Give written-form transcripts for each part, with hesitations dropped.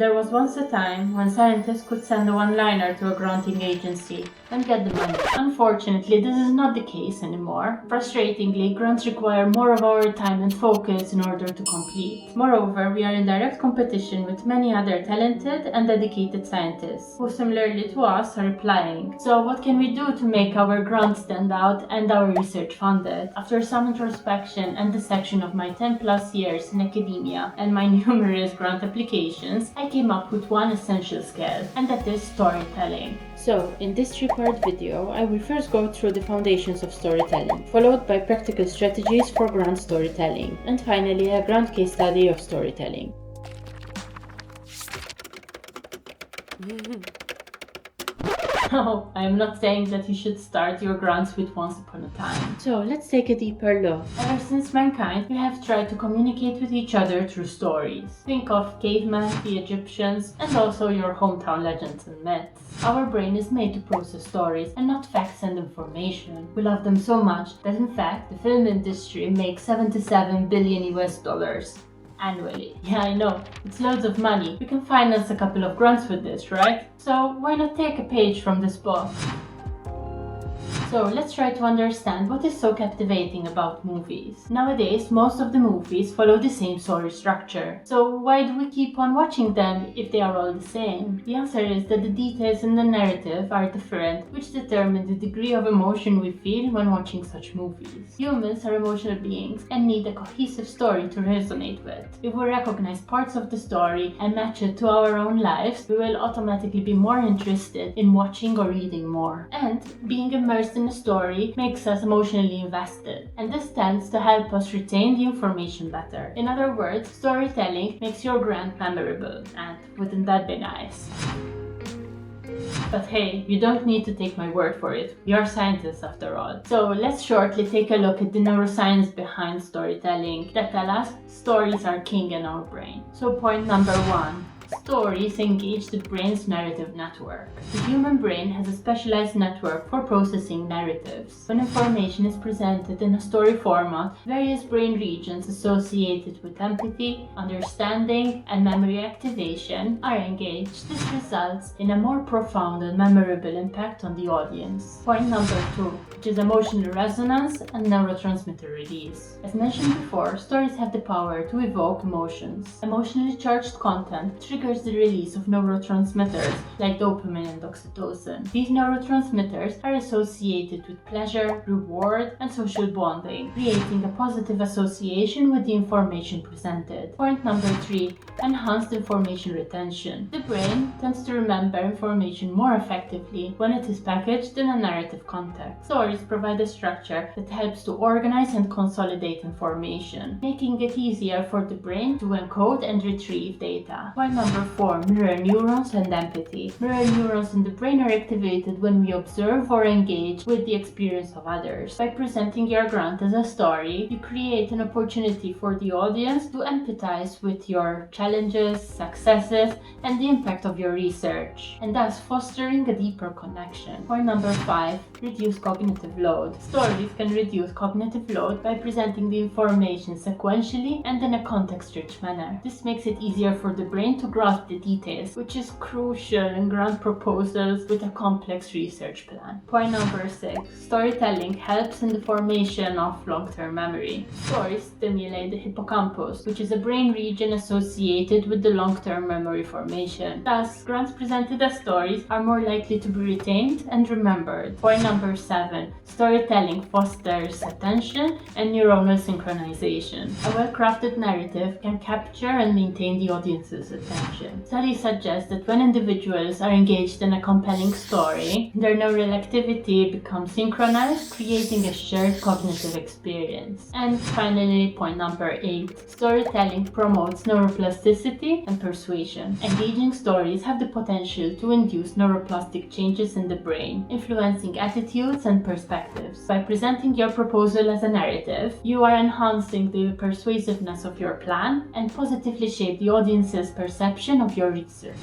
There was once a time when scientists could send a one-liner to a granting agency and get the money. Unfortunately, this is not the case anymore. Frustratingly, grants require more of our time and focus in order to complete. Moreover, we are in direct competition with many other talented and dedicated scientists, who similarly to us are applying. So what can we do to make our grant stand out and our research funded? After some introspection and dissection of my 10 plus years in academia and my numerous grant applications, I came up with one essential skill, and that is storytelling. So, in this three-part video, I will first go through the foundations of storytelling, followed by practical strategies for grant storytelling, and finally a grant case study of storytelling. No, I am not saying that you should start your grants with once upon a time. So let's take a deeper look. Ever since mankind, we have tried to communicate with each other through stories. Think of cavemen, the Egyptians, and also your hometown legends and myths. Our brain is made to process stories and not facts and information. We love them so much that in fact the film industry makes $77 billion US annually. Yeah, I know, it's loads of money. We can finance a couple of grants with this, right? So why not take a page from this book? So let's try to understand what is so captivating about movies. Nowadays, most of the movies follow the same story structure. So why do we keep on watching them if they are all the same? The answer is that the details in the narrative are different, which determine the degree of emotion we feel when watching such movies. Humans are emotional beings and need a cohesive story to resonate with. If we recognize parts of the story and match it to our own lives, we will automatically be more interested in watching or reading more. And being immersed in a story makes us emotionally invested, and this tends to help us retain the information better. In other words, storytelling makes your grant memorable, and wouldn't that be nice? But hey, you don't need to take my word for it. We are scientists after all. So let's shortly take a look at the neuroscience behind storytelling that tell us stories are king in our brain. So point number 1. Stories engage the brain's narrative network. The human brain has a specialized network for processing narratives. When information is presented in a story format, various brain regions associated with empathy, understanding, and memory activation are engaged. This results in a more profound and memorable impact on the audience. Point number 2, which is emotional resonance and neurotransmitter release. As mentioned before, stories have the power to evoke emotions. Emotionally charged content triggers the release of neurotransmitters like dopamine and oxytocin. These neurotransmitters are associated with pleasure, reward, and social bonding, creating a positive association with the information presented. Point number 3, enhanced information retention. The brain tends to remember information more effectively when it is packaged in a narrative context. Stories provide a structure that helps to organize and consolidate information, making it easier for the brain to encode and retrieve data. Point number 4, mirror neurons and empathy. Mirror neurons in the brain are activated when we observe or engage with the experience of others. By presenting your grant as a story, you create an opportunity for the audience to empathize with your challenges, successes, and the impact of your research, and thus fostering a deeper connection. Point number 5, reduce cognitive load. Stories can reduce cognitive load by presenting the information sequentially and in a context-rich manner. This makes it easier for the brain to grasp the details, which is crucial in grant proposals with a complex research plan. Point number 6, storytelling helps in the formation of long-term memory. Stories stimulate the hippocampus, which is a brain region associated with the long-term memory formation. Thus, grants presented as stories are more likely to be retained and remembered. Point number 7, storytelling fosters attention and neuronal synchronization. A well-crafted narrative can capture and maintain the audience's attention. Studies suggest that when individuals are engaged in a compelling story, their neural activity becomes synchronized, creating a shared cognitive experience. And finally, point number 8, storytelling promotes neuroplasticity and persuasion. Engaging stories have the potential to induce neuroplastic changes in the brain, influencing attitudes and perspectives. By presenting your proposal as a narrative, you are enhancing the persuasiveness of your plan and positively shape the audience's perception of your research.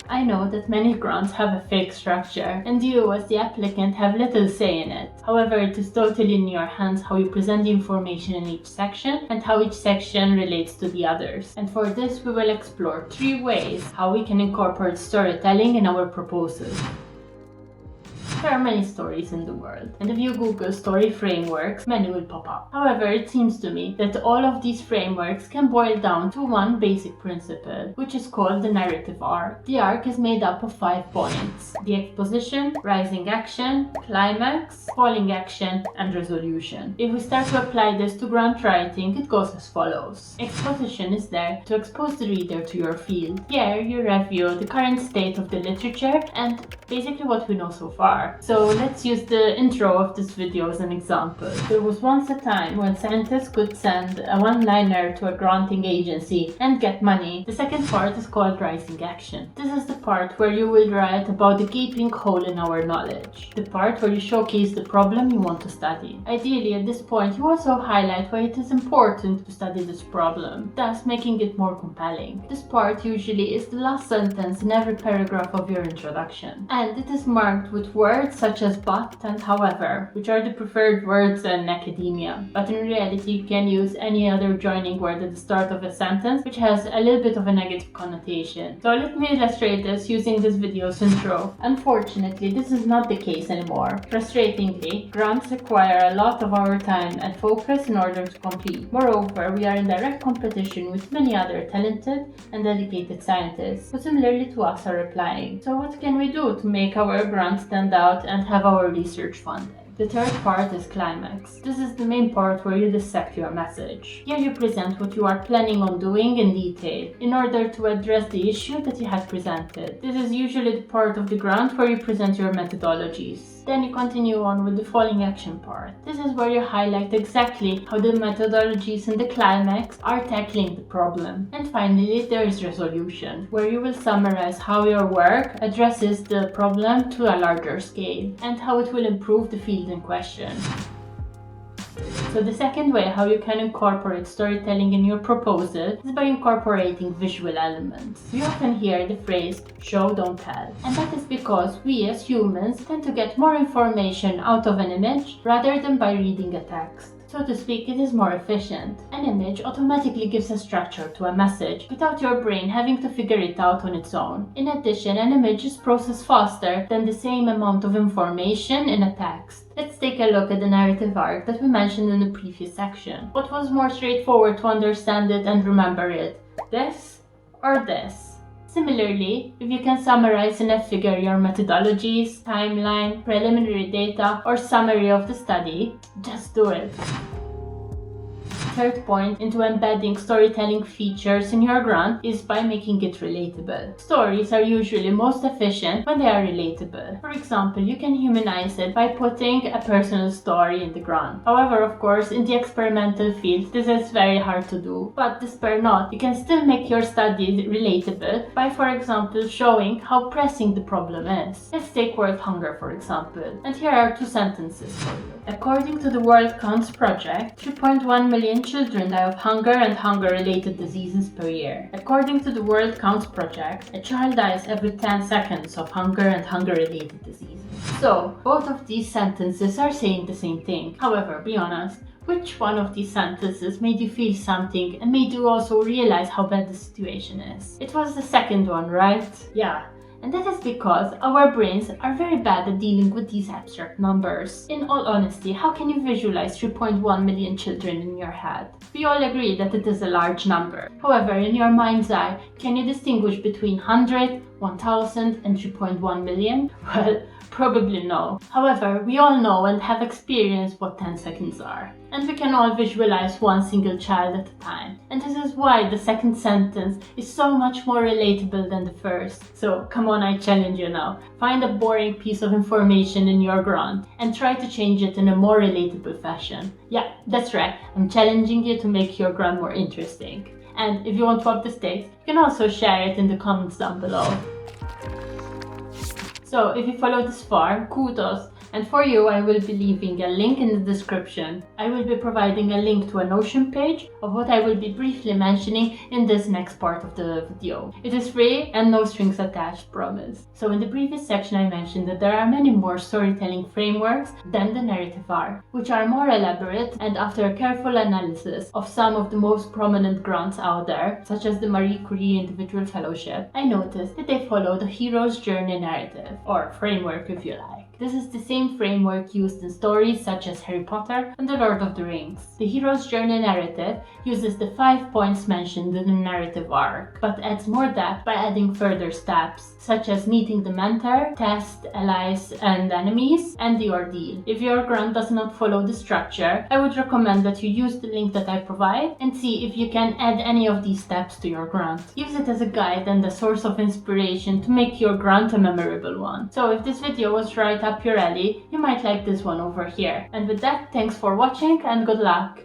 I know that many grants have a fake structure, and you as the applicant have little say in it. However, it is totally in your hands how you present the information in each section and how each section relates to the others. And for this we will explore 3 ways how we can incorporate storytelling in our proposals. There are many stories in the world, and if you Google story frameworks, many will pop up. However, it seems to me that all of these frameworks can boil down to one basic principle, which is called the narrative arc. The arc is made up of 5 points: the exposition, rising action, climax, falling action, and resolution. If we start to apply this to grant writing, it goes as follows. Exposition is there to expose the reader to your field. Here you review the current state of the literature and basically what we know so far. So let's use the intro of this video as an example. There was once a time when scientists could send a one-liner to a granting agency and get money. The second part is called rising action. This is the part where you will write about the gaping hole in our knowledge. The part where you showcase the problem you want to study. Ideally, at this point, you also highlight why it is important to study this problem, thus making it more compelling. This part usually is the last sentence in every paragraph of your introduction, and it is marked with words such as but and however, which are the preferred words in academia. But in reality, you can use any other joining word at the start of a sentence, which has a little bit of a negative connotation. So let me illustrate this using this video's intro. Unfortunately, this is not the case anymore. Frustratingly, grants require a lot of our time and focus in order to complete. Moreover, we are in direct competition with many other talented and dedicated scientists who similarly to us are applying. So what can we do to make our grant stand out and have our research funded? The third part is climax. This is the main part where you dissect your message. Here you present what you are planning on doing in detail in order to address the issue that you had presented. This is usually the part of the grant where you present your methodologies. Then you continue on with the falling action part. This is where you highlight exactly how the methodologies in the climax are tackling the problem. And finally, there is resolution, where you will summarize how your work addresses the problem to a larger scale and how it will improve the field in question. So the second way how you can incorporate storytelling in your proposal is by incorporating visual elements. We often hear the phrase show don't tell, and that is because we as humans tend to get more information out of an image rather than by reading a text. So to speak, it is more efficient. An image automatically gives a structure to a message without your brain having to figure it out on its own. In addition, an image is processed faster than the same amount of information in a text. Let's take a look at the narrative arc that we mentioned in the previous section. What was more straightforward to understand it and remember it? This or this? Similarly, if you can summarize in a figure your methodologies, timeline, preliminary data, or summary of the study, just do it. Third point into embedding storytelling features in your grant is by making it relatable. Stories are usually most efficient when they are relatable. For example, you can humanize it by putting a personal story in the grant. However, of course, in the experimental field, this is very hard to do. But despair not, you can still make your study relatable by, for example, showing how pressing the problem is. Let's take world hunger, for example. And here are 2 sentences for you. According to the World Counts Project, 3.1 million children die of hunger and hunger-related diseases per year. According to the World Counts Project, a child dies every 10 seconds of hunger and hunger-related diseases. So, both of these sentences are saying the same thing. However, be honest, which one of these sentences made you feel something and made you also realize how bad the situation is? It was the second one, right? Yeah. And that is because our brains are very bad at dealing with these abstract numbers. In all honesty, how can you visualize 3.1 million children in your head? We all agree that it is a large number. However, in your mind's eye, can you distinguish between 100, 1000 and 3.1 million? Well, probably no. However, we all know and have experienced what 10 seconds are. And we can all visualize one single child at a time. And this is why the second sentence is so much more relatable than the first. So come on, I challenge you now. Find a boring piece of information in your grant and try to change it in a more relatable fashion. Yeah, that's right. I'm challenging you to make your grant more interesting. And if you want to up the stakes, you can also share it in the comments down below. So if you followed this far, kudos, And for you, I will be leaving a link in the description. I will be providing a link to a Notion page of what I will be briefly mentioning in this next part of the video. It is free and no strings attached, promise. So in the previous section I mentioned that there are many more storytelling frameworks than the narrative arc, which are more elaborate, and after a careful analysis of some of the most prominent grants out there, such as the Marie Curie Individual Fellowship, I noticed that they follow the hero's journey narrative, or framework if you like. This is the same framework used in stories such as Harry Potter and The Lord of the Rings. The hero's journey narrative uses the 5 points mentioned in the narrative arc, but adds more depth by adding further steps, such as meeting the mentor, test, allies and enemies, and the ordeal. If your grant does not follow the structure, I would recommend that you use the link that I provide and see if you can add any of these steps to your grant. Use it as a guide and a source of inspiration to make your grant a memorable one. So if this video was right up your alley, you might like this one over here. And with that, thanks for watching and good luck!